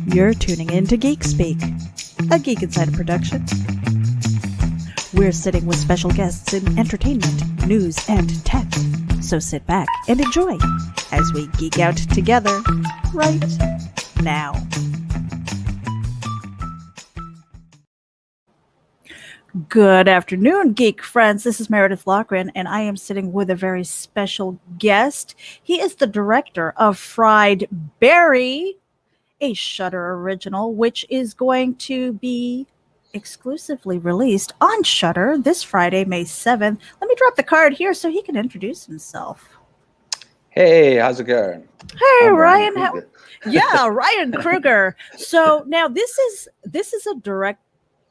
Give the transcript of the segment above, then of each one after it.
You're tuning in to Geek Speak, a Geek Insider production. We're sitting with special guests in entertainment, news, and tech. So sit back and enjoy as we geek out together right now. Good afternoon, geek friends. This is Meredith Loughran, and I am sitting with a very special guest. He is the director of Fried Barry, a Shudder original, which is going to be exclusively released on Shudder this Friday, May 7th. Let me drop the card here so he can introduce himself. Hey, how's it going? Hey, Ryan. Ryan Kruger. So now this is a director.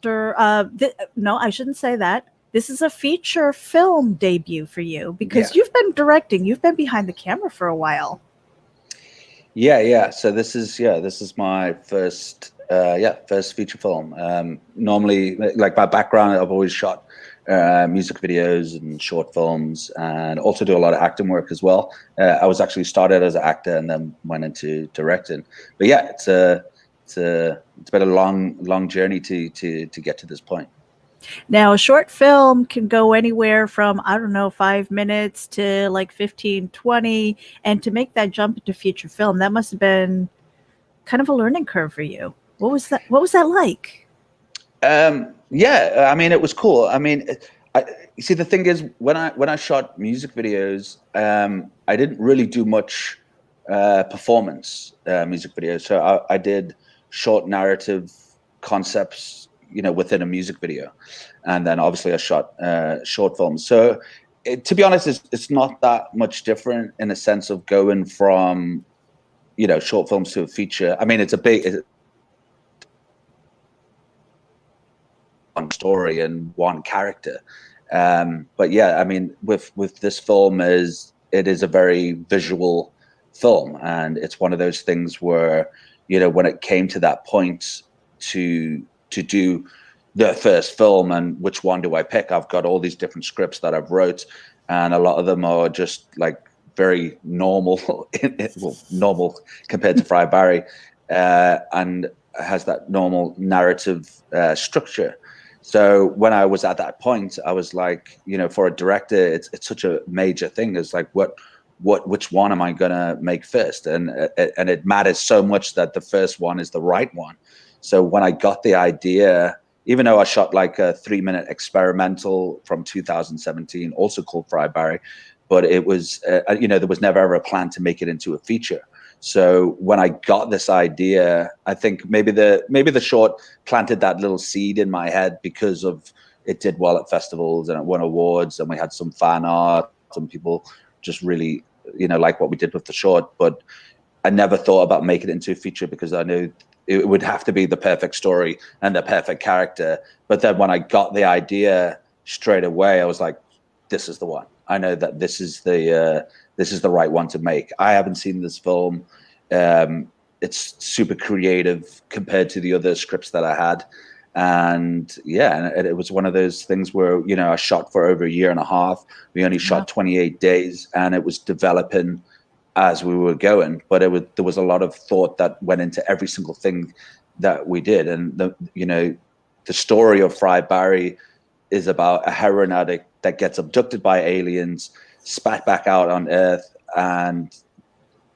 No, I shouldn't say that. This is a feature film debut for you because you've been directing. You've been behind the camera for a while. Yeah. So this is my first feature film. Normally, like my background, I've always shot music videos and short films, and also do a lot of acting work as well. I was actually started as an actor and then went into directing. But yeah, it's been a long journey to get to this point. Now, a short film can go anywhere from, 5 minutes to like 15, 20. And to make that jump into feature film, that must have been kind of a learning curve for you. What was that like? It was cool. You see, the thing is, when I shot music videos, I didn't really do much performance music videos. So I did short narrative concepts, within a music video, and then obviously I shot short films. So to be honest, it's not that much different in a sense of going from short films to a feature. I mean, it's a big one story and one character, but yeah, I mean, with this film, it is a very visual film, and it's one of those things where when it came to that point to do the first film and which one do I pick, I've got all these different scripts that I've wrote, and a lot of them are just like very normal normal compared to Fried Barry, and has that normal narrative structure. So when I was at that point, I was like, for a director, it's such a major thing. It's like, which one am I gonna make first? And it matters so much that the first one is the right one. So when I got the idea, even though I shot like a 3-minute experimental from 2017, also called Fried Barry, but it was, there was never ever a plan to make it into a feature. So when I got this idea, I think maybe the short planted that little seed in my head because of it did well at festivals and it won awards, and we had some fan art. Some people just really, like what we did with the short, but I never thought about making it into a feature because I knew it would have to be the perfect story and the perfect character. But then when I got the idea straight away, I was like, this is the one. I know that this is the right one to make. I haven't seen this film. It's super creative compared to the other scripts that I had. And it was one of those things where, I shot for over a year and a half. We only shot 28 days, and it was developing as we were going, but there was a lot of thought that went into every single thing that we did. And the story of Fried Barry is about a heroin addict that gets abducted by aliens, spat back out on Earth, and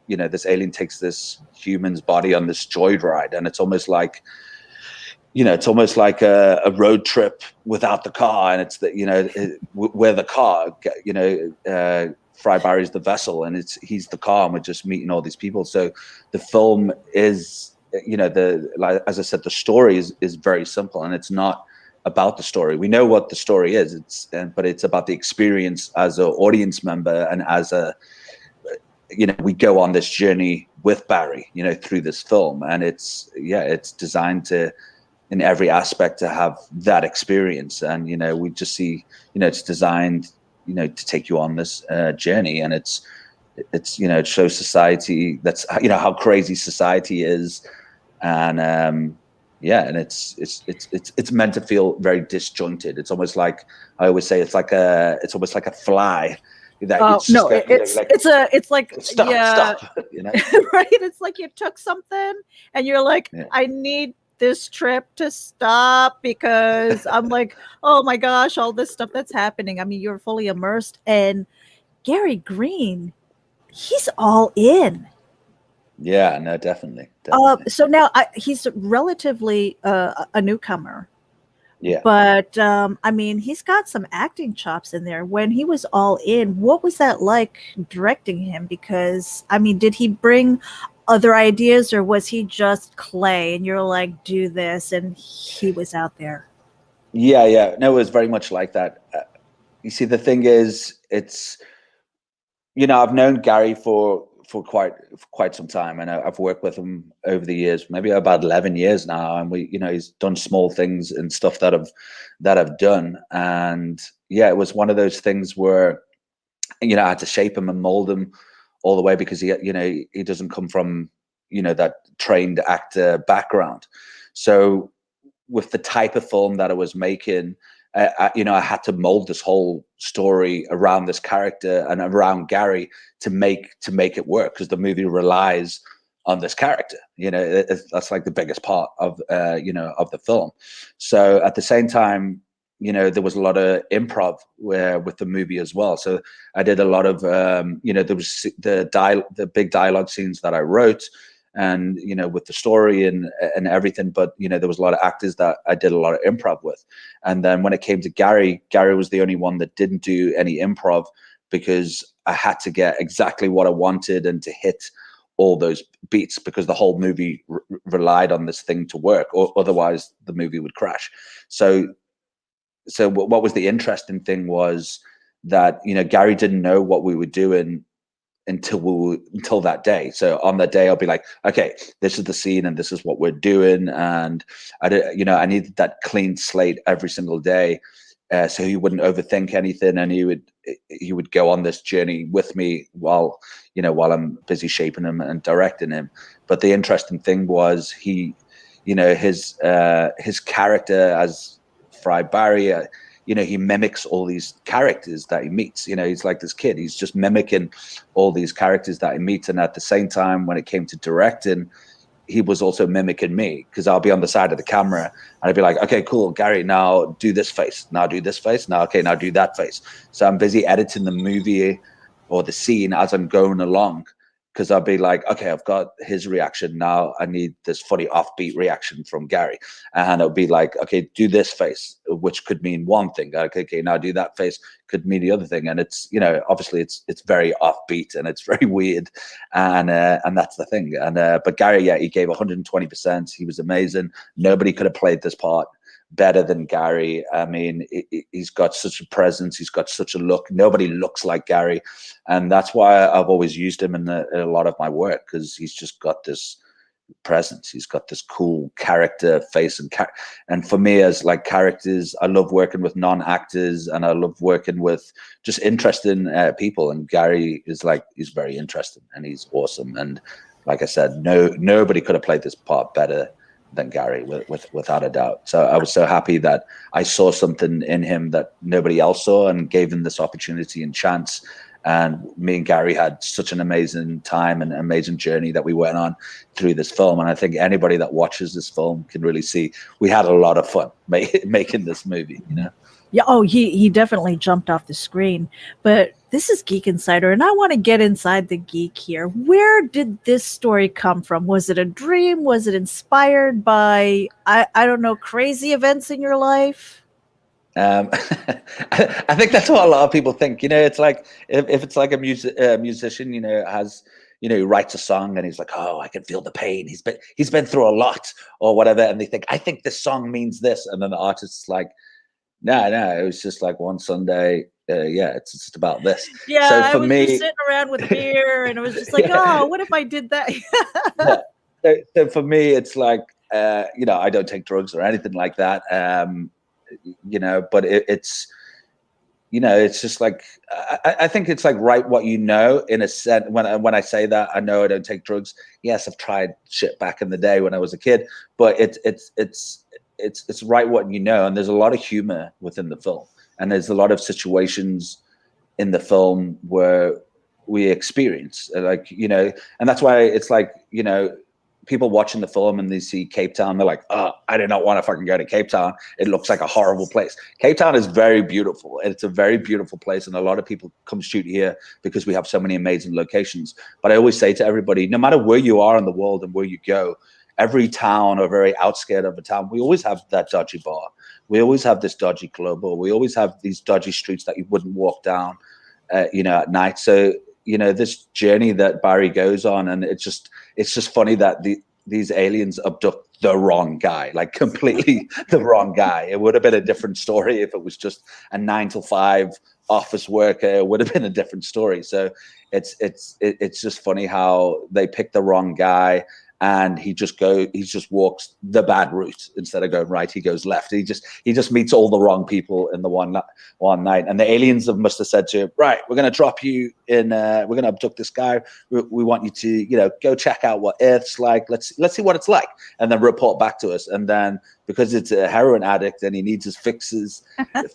this alien takes this human's body on this joyride, and it's almost like a road trip without the car, and it's we're the car, Fried Barry's the vessel, and he's the car, and we're just meeting all these people. So the film is, as I said, the story is very simple, and it's not about the story. We know what the story is, but it's about the experience as an audience member, and as we go on this journey with Barry, through this film, and it's designed to, in every aspect, to have that experience. And we just see, it's designed to take you on this journey, and it shows society, that's how crazy society is, and and it's meant to feel very disjointed. It's almost like, I always say, it's almost like a fly, that Oh it's no, just got, like it's like stop, right. It's like you took something and you're like, Yeah. I need this trip to stop because I'm like, oh my gosh, all this stuff that's happening. I mean, you're fully immersed, and Gary Green, he's all in. Yeah, no, definitely. So now he's relatively a newcomer. Yeah. But I mean, he's got some acting chops in there. When he was all in, what was that like directing him? Because I mean, did he bring other ideas, or was he just clay and you're like, do this, and he was out there? Yeah. No, it was very much like that. You see, the thing is, it's, I've known Gary for quite some time, and I've worked with him over the years, maybe about 11 years now, and he's done small things and stuff that I've done, and yeah, it was one of those things where I had to shape him and mold him all the way, because he doesn't come from that trained actor background. So with the type of film that I was making, I had to mold this whole story around this character and around Gary to make it work, because the movie relies on this character. That's like the biggest part of of the film. So at the same time, there was a lot of improv with the movie as well. So I did a lot of there was the big dialogue scenes that I wrote, and with the story and everything, but there was a lot of actors that I did a lot of improv with. And then when it came to Gary was the only one that didn't do any improv, because I had to get exactly what I wanted and to hit all those beats, because the whole movie relied on this thing to work, or otherwise the movie would crash. So what was the interesting thing was that Gary didn't know what we were doing until that day. So on that day, I'll be like, okay, this is the scene and this is what we're doing. And I needed that clean slate every single day, so he wouldn't overthink anything, and he would go on this journey with me while I'm busy shaping him and directing him. But the interesting thing was his character as Fry Barry, he mimics all these characters that he meets. He's like this kid. He's just mimicking all these characters that he meets. And at the same time, when it came to directing, he was also mimicking me, because I'll be on the side of the camera and I'd be like, okay, cool, Gary, now do this face. Now do this face. Now, okay, now do that face. So I'm busy editing the movie or the scene as I'm going along, because I'll be like, okay, I've got his reaction. Now I need this funny offbeat reaction from Gary. And it'll be like, okay, do this face, which could mean one thing. Okay, now do that face, could mean the other thing. And it's, obviously it's very offbeat and it's very weird. And that's the thing. And, but Gary, yeah, he gave 120%. He was amazing. Nobody could have played this part better than Gary. I mean, he's got such a presence. He's got such a look. Nobody looks like Gary. And that's why I've always used him in a lot of my work, because he's just got this presence. He's got this cool character face, and for me, as like characters, I love working with non-actors, and I love working with just interesting people. And Gary he's very interesting, and he's awesome. And like I said, nobody could have played this part better than Gary, without a doubt. So I was so happy that I saw something in him that nobody else saw, and gave him this opportunity and chance. And me and Gary had such an amazing time and amazing journey that we went on through this film. And I think anybody that watches this film can really see we had a lot of fun making this movie, Yeah. Oh, he definitely jumped off the screen. But this is Geek Insider, and I want to get inside the geek here. Where did this story come from? Was it a dream? Was it inspired by, I don't know, crazy events in your life? I think that's what a lot of people think. It's like if it's like a musician, has he writes a song and he's like, oh, I can feel the pain. He's been through a lot or whatever, and they think, I think this song means this, and then the artist's like, no, it was just like one Sunday. Yeah, it's just about this. Yeah, so for I was me, just sitting around with beer, and I was just like, oh, what if I did that? yeah. So for me, it's like, I don't take drugs or anything like that. But it's, it's just like, I think it's like, write what in a sense. When I say that, I know I don't take drugs. Yes, I've tried shit back in the day when I was a kid, but it's write what and there's a lot of humor within the film, and there's a lot of situations in the film where we experience, like, you know, and that's why it's like, you know, people watching the film and they see Cape Town, they're like, oh, I did not want to fucking go to Cape Town. It looks like a horrible place. Cape Town is very beautiful. It's a very beautiful place. And a lot of people come shoot here because we have so many amazing locations. But I always say to everybody, no matter where you are in the world and where you go, every town or very outskirt of a town, we always have that dodgy bar. We always have this dodgy club, or we always have these dodgy streets that you wouldn't walk down, you know, at night. So, you know, this journey that Barry goes on, and it's just funny that these aliens abduct the wrong guy, like completely the wrong guy. It would have been a different story if it was just a 9 to 5 office worker. It would have been a different story. So it's just funny how they pick the wrong guy, and he just walks the bad route. Instead of going right, he goes left. He just meets all the wrong people in the one night. And the aliens must have said to him, right, we're going to drop you in, we're going to abduct this guy. We want you to, you know, go check out what Earth's like. Let's see what it's like, and then report back to us. And then, because it's a heroin addict and he needs his fixes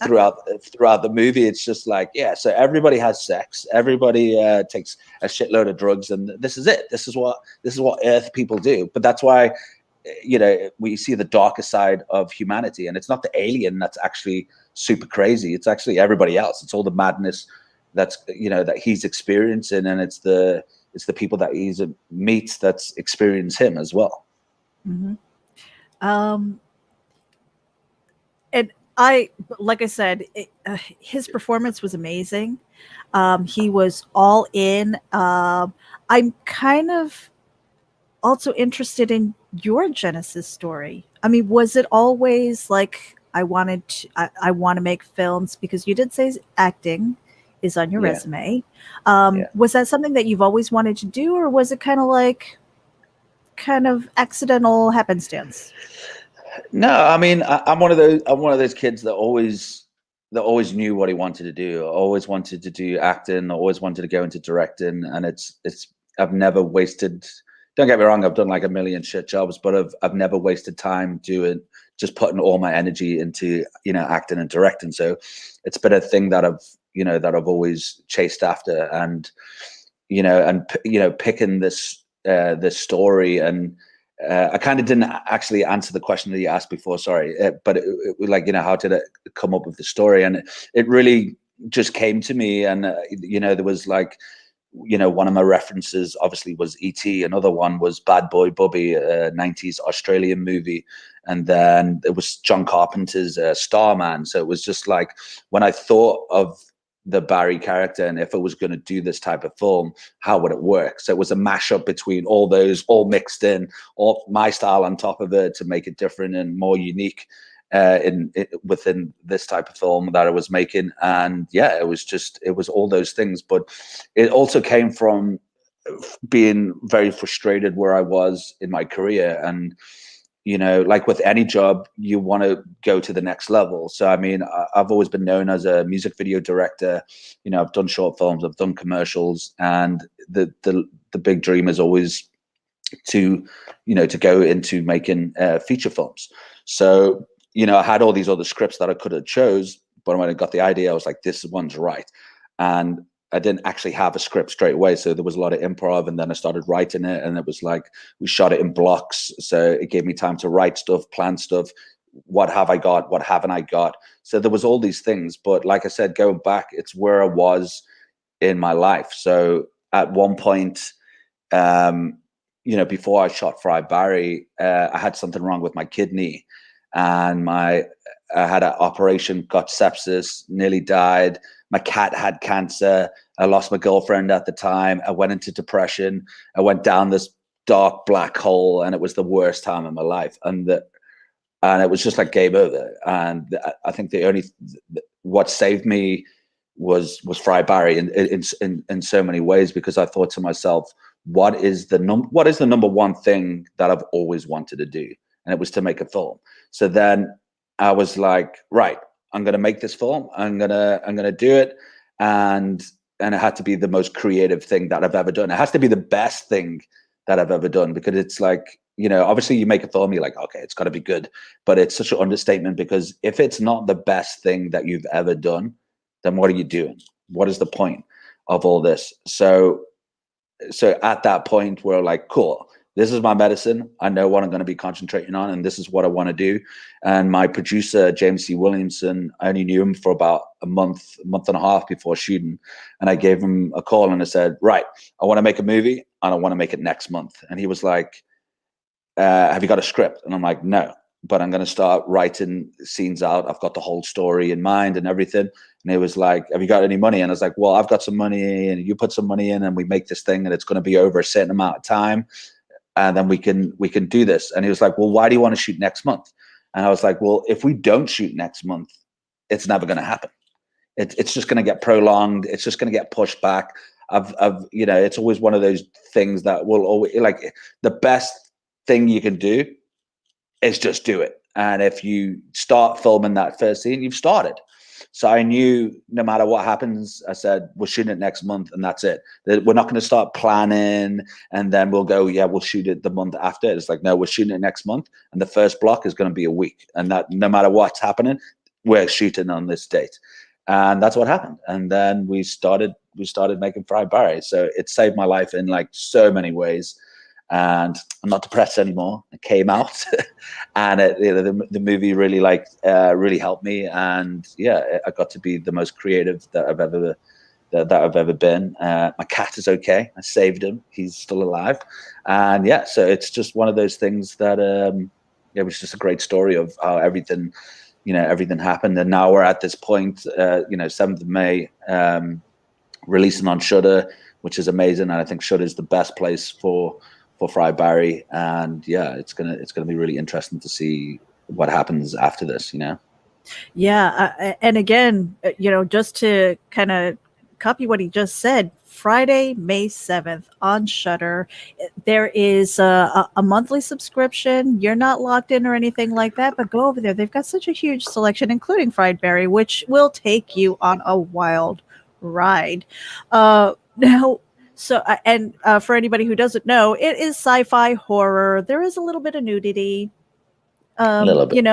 throughout the movie, it's just like, yeah, so everybody has sex, everybody takes a shitload of drugs, and this is it. This is what Earth people do. But that's why, you know, we see the darker side of humanity, and it's not the alien that's actually super crazy. It's actually everybody else. It's all the madness that's, you know, that he's experiencing, and it's the people that he meets that's experience him as well. Mm-hmm. And like I said, his performance was amazing. He was all in. I'm kind of also interested in your Genesis story. I mean, was it always like, I want to make films? Because you did say acting is on your resume. Was that something that you've always wanted to do, or was it kind of accidental happenstance? No, I mean, I'm one of those kids that always knew what he wanted to do. I always wanted to do acting. I always wanted to go into directing, and I've never wasted. Don't get me wrong, I've done like a million shit jobs, but I've never wasted time just putting all my energy into, you know, acting and directing. So it's been a thing that I've always chased after, and picking this story. And I kind of didn't actually answer the question that you asked before, sorry, but it was like, you know, how did it come up with the story? And it really just came to me. And there was like, you know, one of my references obviously was E.T. Another one was Bad Boy Bubby, a 90s Australian movie. And then it was John Carpenter's Starman. So it was just like, when I thought of the Barry character, and if I was going to do this type of film, how would it work? So it was a mashup between all those, all mixed in, all my style on top of it to make it different and more unique within this type of film that I was making. And yeah, it was all those things. But it also came from being very frustrated where I was in my career. And, you know, like with any job, you want to go to the next level. So, I mean, I've always been known as a music video director. You know, I've done short films, I've done commercials, and the big dream is always to go into making feature films. So, you know, I had all these other scripts that I could have chose, but when I got the idea, I was like, this one's right. And I didn't actually have a script straight away. So there was a lot of improv, and then I started writing it, and it was like, we shot it in blocks. So it gave me time to write stuff, plan stuff. What have I got? What haven't I got? So there was all these things. But like I said, going back, it's where I was in my life. So at one point, before I shot Fry Barry, I had something wrong with my kidney, and I had an operation, got sepsis, nearly died. My cat had cancer. I lost my girlfriend at the time. I went into depression. I went down this dark black hole, and it was the worst time in my life. And it was just like game over. And I think what saved me was Fry Barry in so many ways, because I thought to myself, what is the number one thing that I've always wanted to do? And it was to make a film. So then I was like, right, I'm going to make this film. I'm going to do it. And it had to be the most creative thing that I've ever done. It has to be the best thing that I've ever done, because it's like, you know, obviously you make a film, you're like, okay, it's got to be good, but it's such an understatement, because if it's not the best thing that you've ever done, then what are you doing? what is the point of all this? So at that point, we're like, cool, this is my medicine. I know what I'm going to be concentrating on, and this is what I want to do. And my producer, James C. Williamson, I only knew him for about a month and a half before shooting. And I gave him a call and I said, right, I want to make a movie and I want to make it next month. And he was like, have you got a script? And I'm like, no, but I'm going to start writing scenes out. I've got the whole story in mind and everything. And he was like, have you got any money? And I was like, well, I've got some money, and you put some money in and we make this thing, and it's going to be over a certain amount of time. And then we can do this. And he was like, well, why do you want to shoot next month? And I was like, well, if we don't shoot next month, it's never going to happen. It's just going to get prolonged. It's just going to get pushed back. It's always one of those things that will always, like, the best thing you can do is just do it. And if you start filming that first scene, you've started. So I knew no matter what happens, I said, we're shooting it next month and that's it. We're not going to start planning and then we'll go, yeah, we'll shoot it the month after. It's like, no, we're shooting it next month. And the first block is going to be a week. And that no matter what's happening, we're shooting on this date. And that's what happened. And then we started making Fried Barry. So it saved my life in like so many ways. And I'm not depressed anymore. It came out, and the movie really really helped me. And yeah, I got to be the most creative that I've ever been. My cat is okay. I saved him. He's still alive. And yeah, so it's just one of those things that it was just a great story of how everything happened. And now we're at this point, 7th of May, releasing on Shudder, which is amazing. And I think Shudder is the best place for Fried Barry. And yeah, it's gonna be really interesting to see what happens after this. Yeah, and again, just to kind of copy what he just said, Friday, May 7th on Shudder. There is a monthly subscription. You're not locked in or anything like that, but go over there. They've got such a huge selection, including Fried Barry, which will take you on a wild ride. Now, so, and for anybody who doesn't know, it is sci-fi horror. There is a little bit of nudity. A little bit.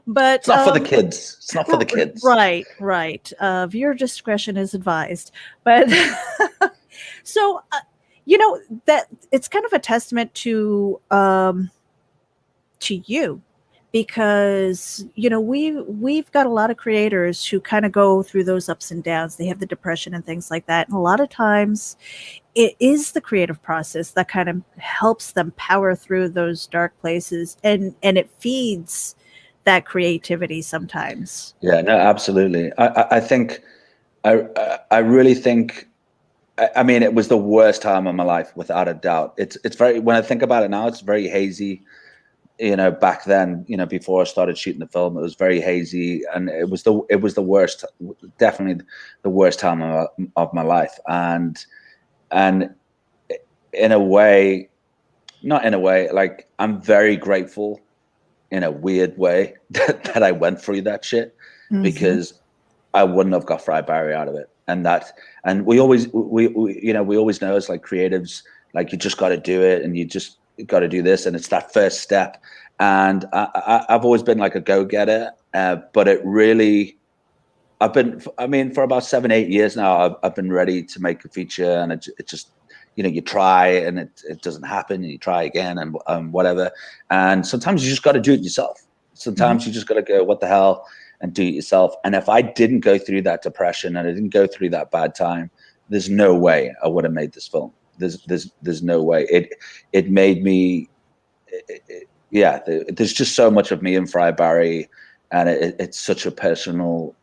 But it's not for the kids. It's not for the kids. Right. Viewer discretion is advised. But so, that it's kind of a testament to you. Because, we've got a lot of creators who kind of go through those ups and downs. They have the depression and things like that. And a lot of times it is the creative process that kind of helps them power through those dark places. And it feeds that creativity sometimes. Yeah, no, absolutely. I think, I really think, I mean, it was the worst time of my life, without a doubt. It's very, when I think about it now, it's very hazy. Back then, before I started shooting the film, it was very hazy, and it was the worst, definitely the worst time of my life. And in a way, not in a way, like, I'm very grateful in a weird way that I went through that shit, because I wouldn't have got Fried Barry out of it. And we always know, as like creatives, like, you just got to do it, and you just got to do this, and it's that first step. And I've always been like a go-getter, but it really, for about 7-8 years now, I've been ready to make a feature, and it just, you try and it doesn't happen, and you try again and whatever. And sometimes you just got to do it yourself. Sometimes you just got to go, what the hell, and do it yourself. And if I didn't go through that depression and I didn't go through that bad time, there's no way I would have made this film. There's no way. It made me, there's just so much of me in Fried Barry, and it's such a personal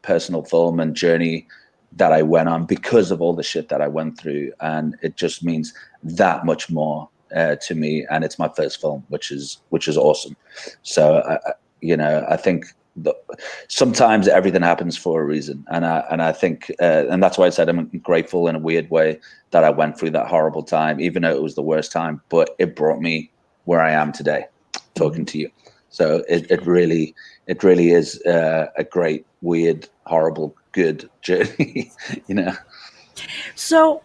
film and journey that I went on because of all the shit that I went through, and it just means that much more to me. And it's my first film, which is awesome. So I think sometimes everything happens for a reason, and I think, and that's why I said I'm grateful in a weird way that I went through that horrible time, even though it was the worst time. But it brought me where I am today, talking to you. So it really is a great, weird, horrible, good journey. So,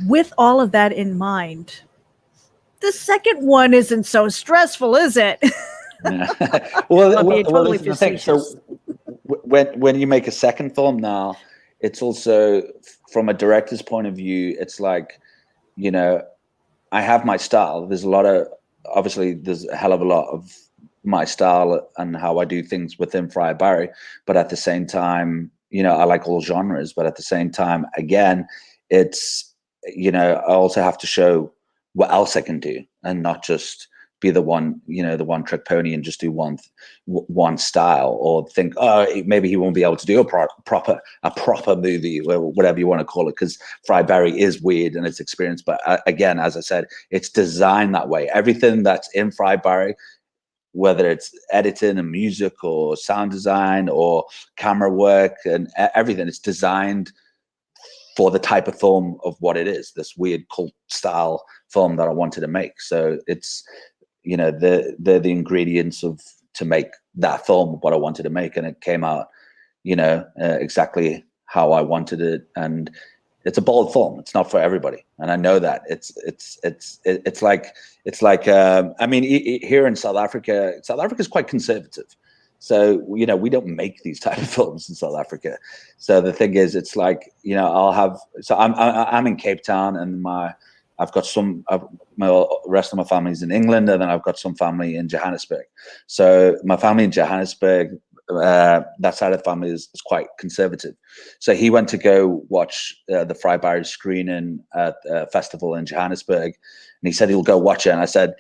with all of that in mind, the second one isn't so stressful, is it? Yeah. Well, this is the thing. So when you make a second film now, it's also from a director's point of view. It's like, you know, I have my style. There's there's a hell of a lot of my style and how I do things within Friar Barry. But at the same time, you know, I like all genres. But at the same time, again, it's, you know, I also have to show what else I can do and not just be the one, you know, the one trick pony and just do one style, or think, oh, maybe he won't be able to do a proper movie, or whatever you want to call it, because Friar Barry is weird in its experience. But again, as I said, it's designed that way. Everything that's in Friar Barry, whether it's editing and music or sound design or camera work and everything, it's designed for the type of film of what it is, this weird cult style film that I wanted to make. So it's, you know, they're the ingredients to make that film, what I wanted to make, and it came out, you know, exactly how I wanted it. And it's a bold film. It's not for everybody, and I know that. It's like I mean, here in South Africa is quite conservative. So, you know, we don't make these type of films in South Africa. So the thing is, it's like, you know, I'm in Cape Town, and I've got my rest of my family's in England, and then I've got some family in Johannesburg. So my family in Johannesburg, that side of the family is quite conservative. So he went to go watch the Friar Barry screening at a festival in Johannesburg, and he said he'll go watch it. And I said,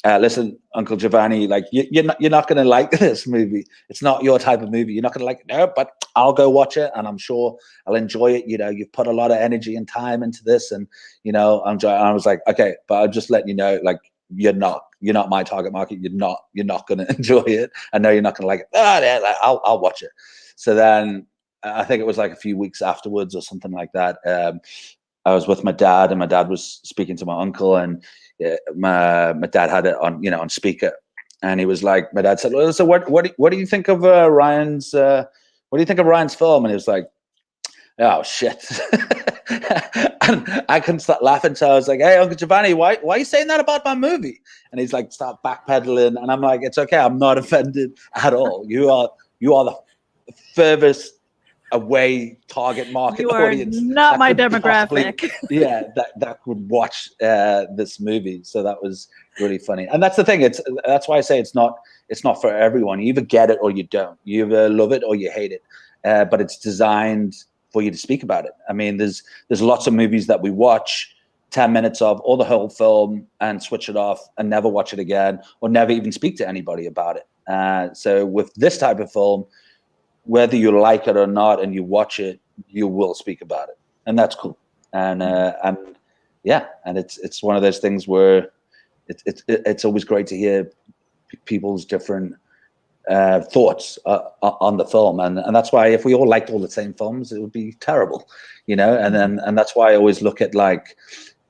listen, Uncle Giovanni, like you're not going to like this movie. It's not your type of movie. You're not going to like it. No, but I'll go watch it, and I'm sure I'll enjoy it. You know, you've put a lot of energy and time into this, and you know, and I was like, okay, but I'll just let you know, like you're not my target market. You're not going to enjoy it. I know you're not going to like it. Yeah, like, I'll watch it. So then I think it was like a few weeks afterwards or something like that. I was with my dad, and my dad was speaking to my uncle, and my dad had it on, you know, on speaker, and he was like, my dad said, well, so what do you think of Ryan's film? And he was like, oh shit. And I couldn't stop laughing, so I was like, hey, Uncle Giovanni, why are you saying that about my movie? And he's like, start backpedaling, and I'm like, it's okay, I'm not offended at all. You are the furthest away target market audience. Not my demographic. that could watch this movie. So that was really funny. And that's the thing. That's why I say it's not for everyone. You either get it or you don't. You either love it or you hate it. But it's designed for you to speak about it. I mean, there's lots of movies that we watch 10 minutes of, or the whole film, and switch it off and never watch it again, or never even speak to anybody about it. So with this type of film, whether you like it or not, and you watch it, you will speak about it, and that's cool. And yeah, and it's one of those things where it's always great to hear people's different thoughts on the film, and that's why if we all liked all the same films, it would be terrible, you know. And that's why I always look at, like,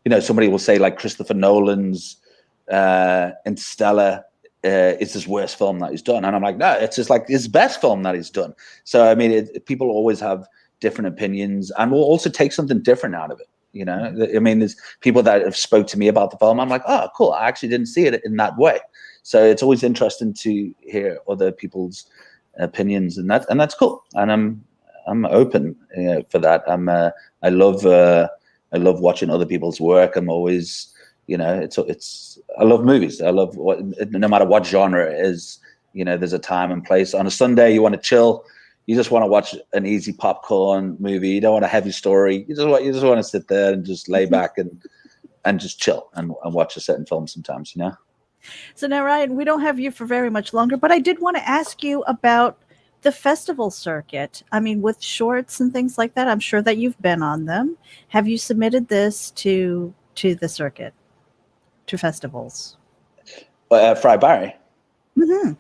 you know, somebody will say like Christopher Nolan's Interstellar is his worst film that he's done, and I'm like, no, it's just like his best film that he's done. So I mean, people always have different opinions, and will also take something different out of it, you know. I mean, there's people that have spoke to me about the film, I'm like, oh cool, I actually didn't see it in that way. So it's always interesting to hear other people's opinions, and that's cool. And I'm open for that. I love watching other people's work. I'm always, you know, I love movies. I love no matter what genre it is, you know, there's a time and place. On a Sunday, you want to chill. You just want to watch an easy popcorn movie. You don't want a heavy story. You just want to sit there and just lay back and just chill and watch a certain film sometimes, you know. So now, Ryan, we don't have you for very much longer, but I did want to ask you about the festival circuit. I mean, with shorts and things like that, I'm sure that you've been on them. Have you submitted this to the circuit, to festivals? Friar Barry. Mm-hmm.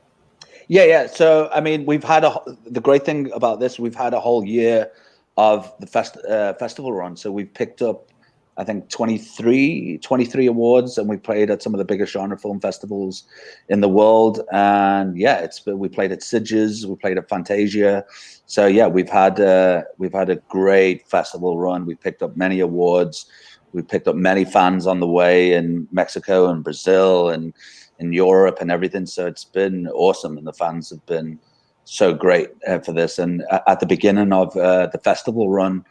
Yeah. So, I mean, the great thing about this, we've had a whole year of the festival run. So we've picked up, I think, 23 awards, and we played at some of the biggest genre film festivals in the world. And yeah, we played at Sitges, we played at Fantasia. So yeah, we've had a great festival run. We picked up many awards. We picked up many fans on the way in Mexico and Brazil and in Europe and everything. So it's been awesome, and the fans have been so great for this. And at the beginning of the festival run,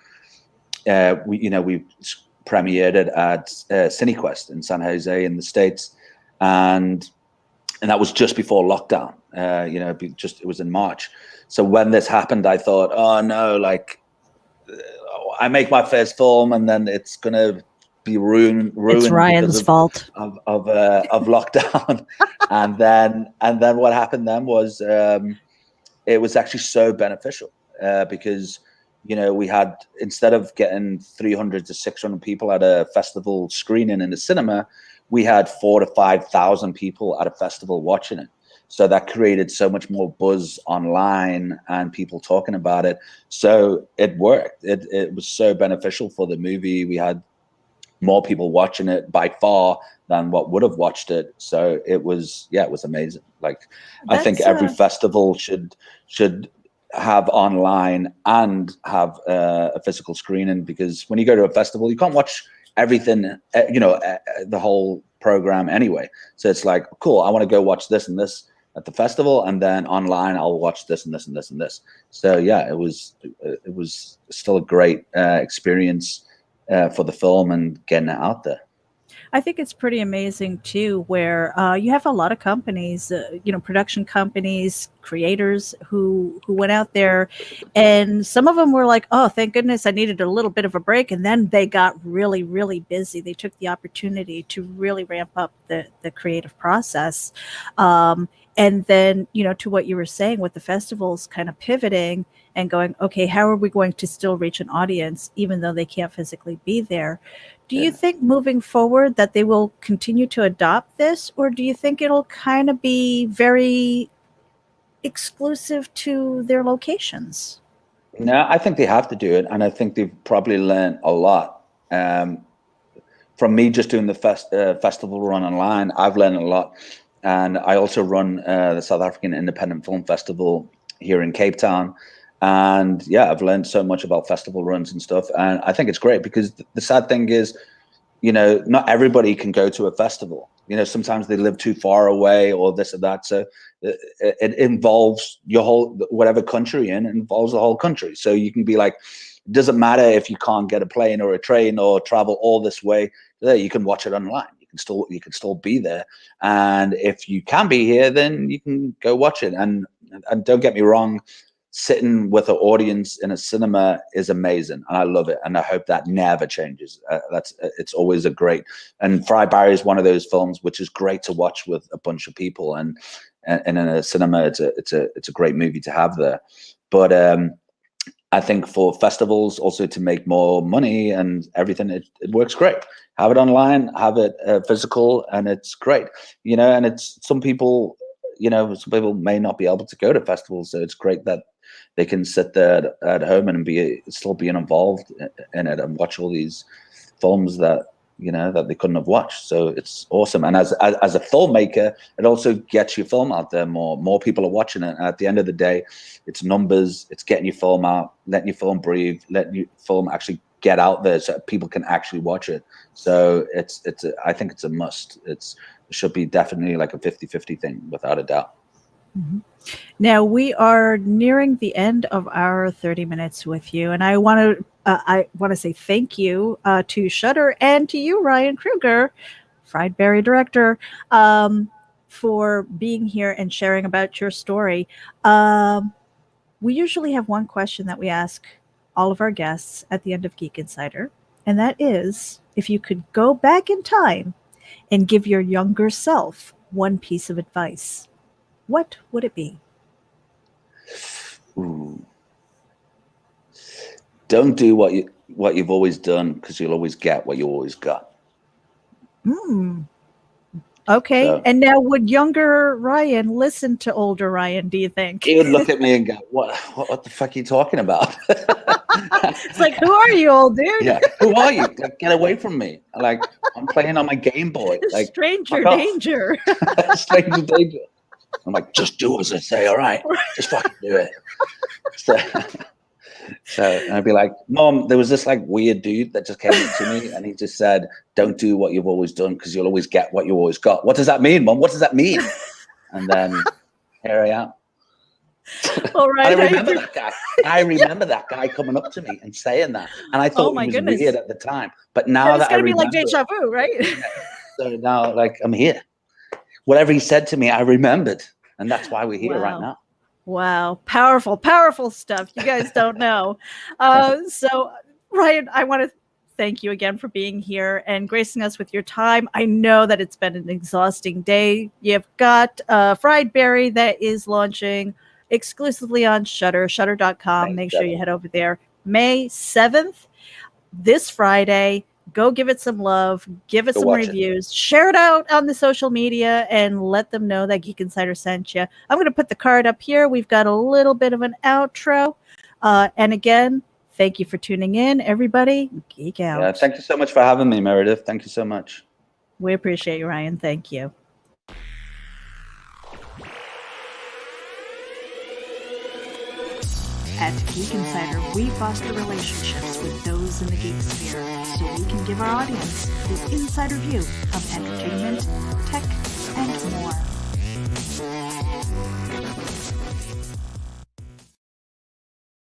we premiered it at CineQuest in San Jose in the States, and that was just before lockdown. It was in March. So when this happened, I thought, oh no, like I make my first film and then it's gonna be ruined. It's Ryan's fault of lockdown. and then what happened then was it was actually so beneficial because we had, instead of getting 300 to 600 people at a festival screening in the cinema, we had 4,000 to 5,000 people at a festival watching it. So that created so much more buzz online and people talking about it. So it worked. It was so beneficial for the movie. We had more people watching it by far than what would have watched it. So it was amazing. Like, I think every festival should have online and have a physical screening, because when you go to a festival, you can't watch everything, the whole program anyway. So it's like, cool, I want to go watch this and this at the festival, and then online I'll watch this and this and this and this. So yeah, it was still a great experience for the film and getting it out there. I think it's pretty amazing too, where you have a lot of companies, production companies, creators who went out there, and some of them were like, oh, thank goodness I needed a little bit of a break. And then they got really, really busy. They took the opportunity to really ramp up the creative process. And then, to what you were saying with the festivals kind of pivoting and going, okay, how are we going to still reach an audience even though they can't physically be there? Do you think moving forward that they will continue to adopt this, or do you think it'll kind of be very exclusive to their locations? No, I think they have to do it. And I think they've probably learned a lot. From me just doing the festival run online, I've learned a lot. And I also run the South African Independent Film Festival here in Cape Town. And yeah, I've learned so much about festival runs and stuff. And I think it's great, because the sad thing is, not everybody can go to a festival. Sometimes they live too far away or this or that. So it involves your whole, whatever country you're in, it involves the whole country. So you can be like, it doesn't matter if you can't get a plane or a train or travel all this way. You can watch it online. You can still be there. And if you can be here, then you can go watch it. And don't get me wrong, sitting with an audience in a cinema is amazing, and I love it, and I hope that never changes. It's always a great, and Fried Barry is one of those films which is great to watch with a bunch of people, and in a cinema, it's a great movie to have there. But I think for festivals also to make more money and everything, it works great. Have it online, have it physical, and it's great. And it's some people may not be able to go to festivals, so it's great that they can sit there at home and still being involved in it and watch all these films that that they couldn't have watched. So it's awesome. And as a filmmaker, it also gets your film out there more. More people are watching it. And at the end of the day, it's numbers. It's getting your film out, letting your film breathe, letting your film actually get out there so people can actually watch it. So I think it's a must. It should be definitely like a 50-50 thing, without a doubt. Mm-hmm. Now we are nearing the end of our 30 minutes with you, and I want to say thank you to Shudder and to you, Ryan Kruger, Fried Barry director, for being here and sharing about your story. We usually have one question that we ask all of our guests at the end of Geek Insider, and that is, if you could go back in time and give your younger self one piece of advice, what would it be? Ooh. Don't do what you've always done, because you'll always get what you always got. Okay. So, and now would younger Ryan listen to older Ryan, do you think? He would look at me and go, what the fuck are you talking about? It's like, who are you, old dude? Yeah, who are you? Like, get away from me. Like, I'm playing on my Game Boy. Like, stranger danger. Stranger danger. I'm like, just do as I say, all right? Just fucking do it. So I'd be like, Mom, there was this like weird dude that just came up to me, and he just said, don't do what you've always done, because you'll always get what you always got. What does that mean, Mom? What does that mean? And then here I am. All right. I remember that guy. I remember that guy coming up to me and saying that, and I thought he was weird at the time. But now it's that I going to be like remember, deja vu, right? so now, like, I'm here. Whatever he said to me, I remembered, and that's why we're here right now. Wow, powerful, powerful stuff. You guys don't know. So, Ryan, I want to thank you again for being here and gracing us with your time. I know that it's been an exhausting day. You've got Fried Berry that is launching exclusively on Shudder, shudder.com. Make sure you head over there. May 7th, this Friday. Go give it some love, give it some reviews, share it out on the social media, and let them know that Geek Insider sent you. I'm going to put the card up here. We've got a little bit of an outro. And again, thank you for tuning in, everybody. Geek out. Yeah, thank you so much for having me, Meredith. Thank you so much. We appreciate you, Ryan. Thank you. At Geek Insider, we foster relationships with those in the geek sphere so we can give our audience the insider view of entertainment, tech, and more.